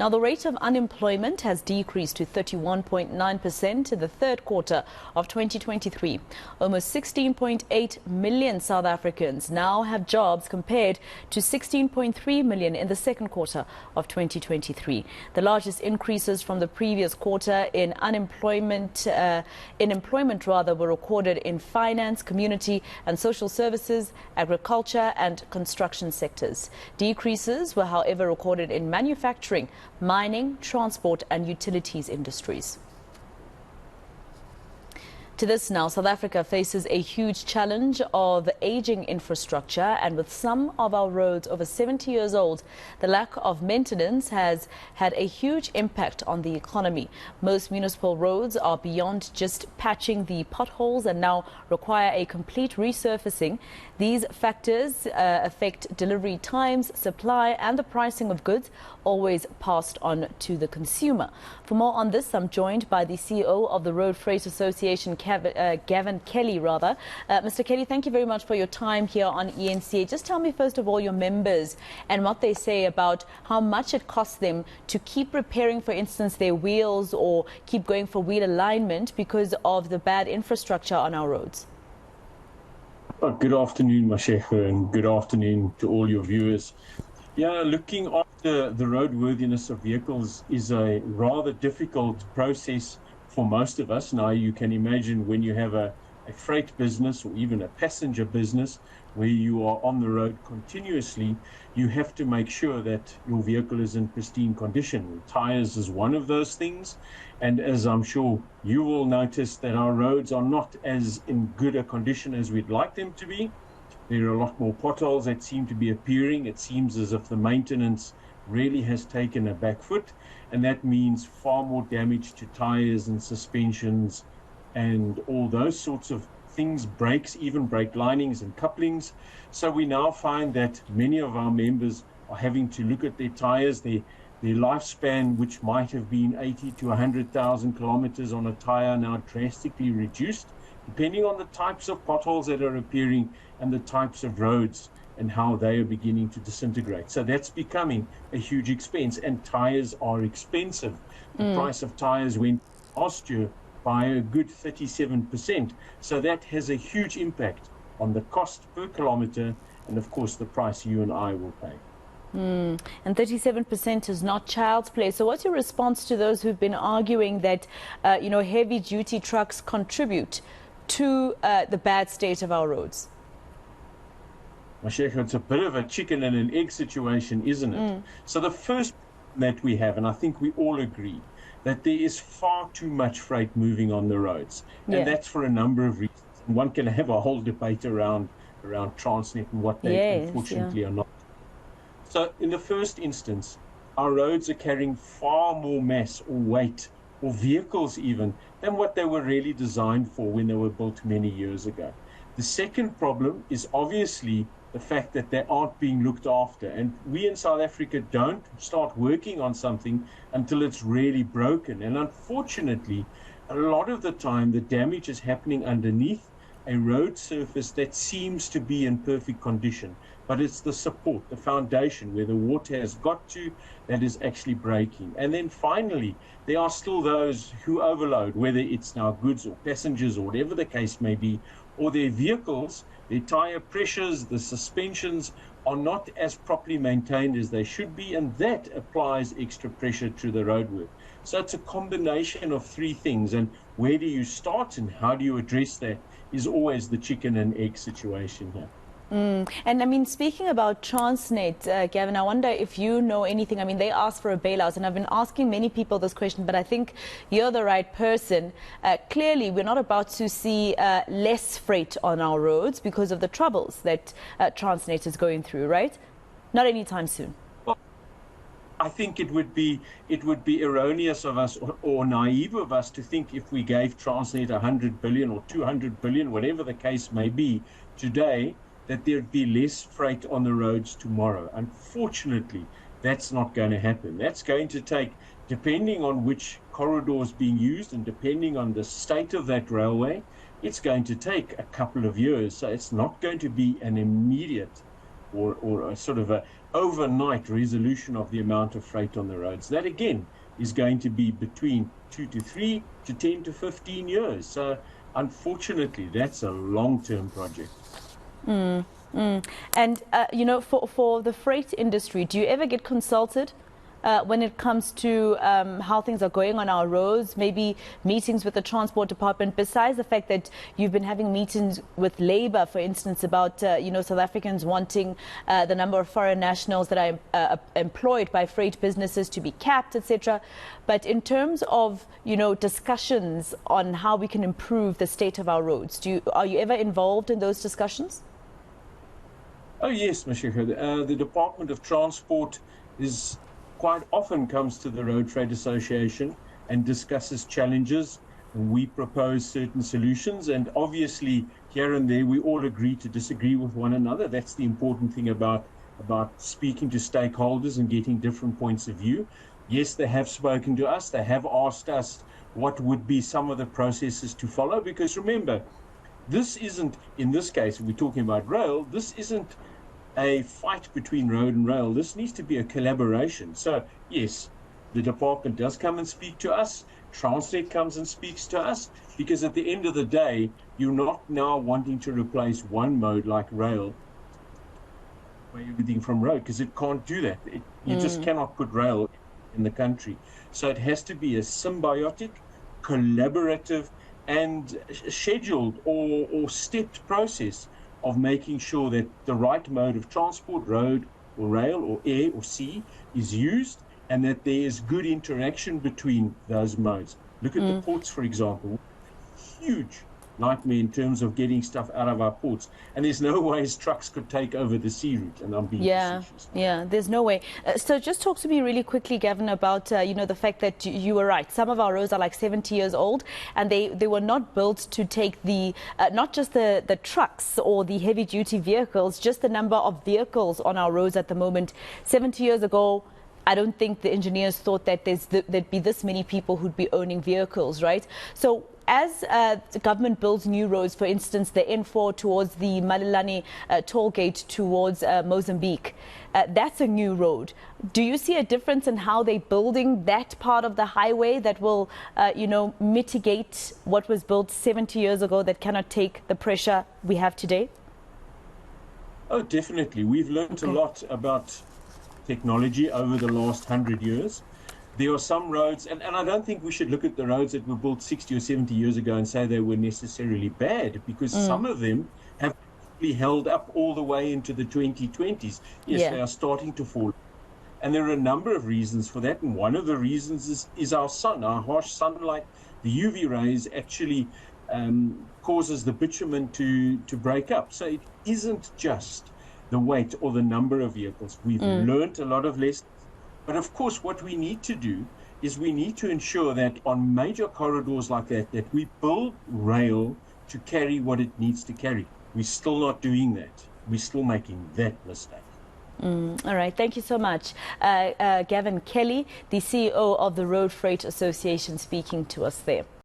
Now, the rate of unemployment has decreased to 31.9% in the third quarter of 2023. Almost 16.8 million South Africans now have jobs compared to 16.3 million in the second quarter of 2023. The largest increases from the previous quarter in employment were recorded in finance, community and social services, agriculture and construction sectors. Decreases were, however, recorded in manufacturing, mining, transport and utilities industries. To this now, South Africa faces a huge challenge of aging infrastructure, and with some of our roads over 70 years old, the lack of maintenance has had a huge impact on the economy. Most municipal roads are beyond just patching the potholes and now require a complete resurfacing. These factors affect delivery times, supply and the pricing of goods, always passed on to the consumer. For more on this, I'm joined by the CEO of the Road Freight Association, Gavin Kelly, rather. Mr. Kelly, thank you very much for your time here on eNCA. Just tell me, first of all, your members and what they say about how much it costs them to keep repairing, for instance, their wheels or keep going for wheel alignment because of the bad infrastructure on our roads. Good afternoon, Mashekha, and good afternoon to all your viewers. Yeah, looking after the roadworthiness of vehicles is a rather difficult process for most of us. Now, you can imagine when you have a freight business or even a passenger business where you are on the road continuously, you have to make sure that your vehicle is in pristine condition. Tires is one of those things. And as I'm sure you will notice, that our roads are not as in good a condition as we'd like them to be. There are a lot more potholes that seem to be appearing. It seems as if the maintenance really has taken a back foot, and that means far more damage to tires and suspensions and all those sorts of things, brakes, even brake linings and couplings. So we now find that many of our members are having to look at their tires, their lifespan, which might have been 80 to 100,000 kilometers on a tire, now drastically reduced, depending on the types of potholes that are appearing and the types of roads and how they are beginning to disintegrate. So that's becoming a huge expense, and tires are expensive. The price of tires went last year by a good 37%. So that has a huge impact on the cost per kilometer and, of course, the price you and I will pay. And 37% is not child's play. So what's your response to those who've been arguing that, heavy-duty trucks contribute to the bad state of our roads? Mashekha, it's a bit of a chicken and an egg situation, isn't it? So the first that we have, and I think we all agree, that there is far too much freight moving on the roads. And that's for a number of reasons. And one can have a whole debate around Transnet and what they unfortunately are not. So in the first instance, our roads are carrying far more mass or weight or vehicles even than what they were really designed for when they were built many years ago. The second problem is obviously the fact that they aren't being looked after. And we in South Africa don't start working on something until it's really broken. And unfortunately, a lot of the time, the damage is happening underneath a road surface that seems to be in perfect condition. But it's the support, the foundation, where the water has got to, that is actually breaking. And then finally, there are still those who overload, whether it's now goods or passengers or whatever the case may be, or their vehicles, their tire pressures, the suspensions are not as properly maintained as they should be, and that applies extra pressure to the roadwork. So it's a combination of three things, and where do you start and how do you address that is always the chicken and egg situation here. And I mean, speaking about Transnet, Gavin, I wonder if you know anything. I mean, they asked for a bailout, and I've been asking many people this question, but I think you're the right person. Clearly, we're not about to see less freight on our roads because of the troubles that Transnet is going through, right? Not anytime soon. Well, I think it would be erroneous of us or naive of us to think if we gave Transnet 100 billion or 200 billion, whatever the case may be, today, that there'd be less freight on the roads tomorrow. Unfortunately, that's not going to happen. That's going to take, depending on which corridor is being used and depending on the state of that railway, it's going to take a couple of years. So it's not going to be an immediate or a sort of a overnight resolution of the amount of freight on the roads. That again is going to be between 2 to 3 to 10 to 15 years. So unfortunately, that's a long-term project. And, for the freight industry, do you ever get consulted when it comes to how things are going on our roads, maybe meetings with the transport department, besides the fact that you've been having meetings with Labour, for instance, about, South Africans wanting the number of foreign nationals that are employed by freight businesses to be capped, etc. But in terms of, discussions on how we can improve the state of our roads, are you ever involved in those discussions? Oh, yes, Mashika. The Department of Transport is quite often comes to the Road Freight Association and discusses challenges. We propose certain solutions, and obviously here and there we all agree to disagree with one another. That's the important thing about speaking to stakeholders and getting different points of view. Yes, they have spoken to us. They have asked us what would be some of the processes to follow, because remember, this isn't, in this case, we're talking about rail, this isn't a fight between road and rail. This needs to be a collaboration. So, yes, the department does come and speak to us. Transnet comes and speaks to us, because at the end of the day, you're not now wanting to replace one mode like rail, everything from road, because it can't do that. You just cannot put rail in the country. So it has to be a symbiotic, collaborative, and scheduled or stepped process of making sure that the right mode of transport, road or rail or air or sea, is used, and that there is good interaction between those modes. Look at the ports, for example. Huge nightmare in terms of getting stuff out of our ports, and there's no ways trucks could take over the sea route, and I'm being facetious. Yeah, there's no way. So just talk to me really quickly, Gavin, about the fact that you were right. Some of our roads are like 70 years old, and they were not built to take the not just the trucks or the heavy duty vehicles, just the number of vehicles on our roads at the moment. 70 years ago, I don't think the engineers thought that there'd be this many people who'd be owning vehicles, right? So as the government builds new roads, for instance, the N4 towards the Malelane toll gate towards Mozambique, that's a new road. Do you see a difference in how they're building that part of the highway that will, mitigate what was built 70 years ago that cannot take the pressure we have today? Oh, definitely. We've learned a lot about technology over the last 100 years. There are some roads, and I don't think we should look at the roads that were built 60 or 70 years ago and say they were necessarily bad, because some of them have really held up all the way into the 2020s. Yes, they are starting to fall. And there are a number of reasons for that, and one of the reasons is our sun, our harsh sunlight. The UV rays actually causes the bitumen to break up. So it isn't just the weight or the number of vehicles. We've learned a lot of lessons. But of course, what we need to do is we need to ensure that on major corridors like that, that we build rail to carry what it needs to carry. We're still not doing that. We're still making that mistake. All right. Thank you so much. Gavin Kelly, the CEO of the Road Freight Association, speaking to us there.